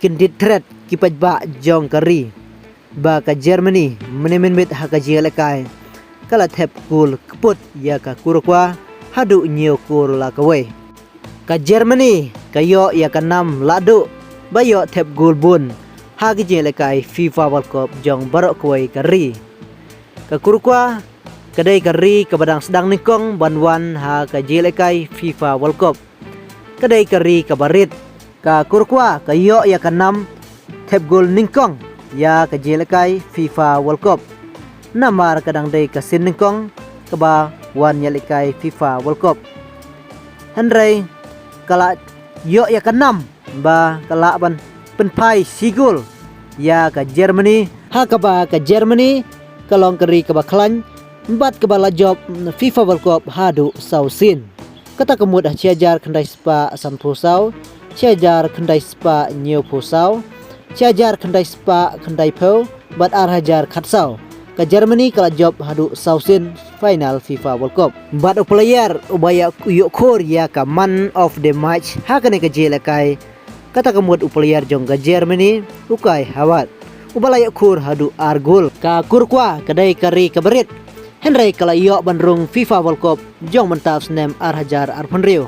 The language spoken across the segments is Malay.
kendit tret kipat ba jong kari ba ka Germany menemen haka jelekai kala thep kul kput ya ka kurkwa hadu nyo kul la kawe ka Germany kayo ya ka nam ladu bayo thep gul bun haka jelekai FIFA World Cup jong barok kawe kari ka kurkwa kadai kari ka badang sedang ningkong banwan ha ka jelekai FIFA World Cup kadai kari ka barit ka kurkwa kayo ya ka nam thep gul ningkong ya ka jelekai FIFA World Cup namar kadang day ka sin ningkong kaba wan yalikai FIFA World Cup handrai kala yo ya ka nam ba kala ban penpai sigul ya ka Germany ha kaba ka Germany kalong keri kaba klan empat kaba job FIFA World Cup hadu sausin kata kemud ciajar kendai spa sampusau ciajar kendai spa new pusau ciajar kendai spa kendai po bat hajar khatsau ka Germany kala job hadu sausin final FIFA World Cup bat player ubaya yuk khor ya ka man of the match hakane ka jelekai kata kemud player jong ka Germany ukai hawat ubalaya khur hadu argul ka kurkwa kadai kari kaberit henry kala yo bandrung FIFA World Cup jong mentap snem hajar arpunriu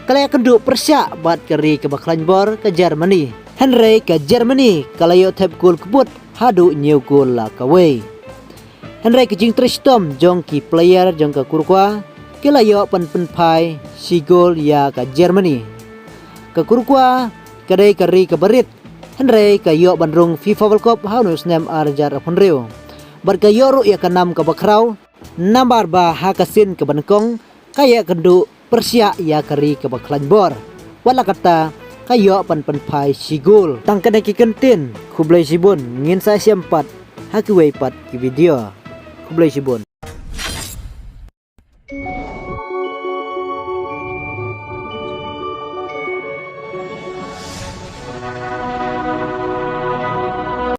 kala kendu persya bat kari ke baklan bor ke Germany henry ke Germany kala yo thep gol kebut hadu new gol la kawe henry ke jing tristom jong ki player jong ka kurkwa kala yo pai si gol ya ka Germany ke kurkwa kadai kari ke berit henry ke yo bandrung FIFA World Cup hanu snem hajar arpunriu barka yoru ya kanam ke bakrau nambar ba hakasin ke bankong kaya kendu persya ya kari ke baklan bor wala kata kayo pai sigul tangkan ki kentin kublai sibun ngin saya 4 hakiwai pat ki video kublai sibun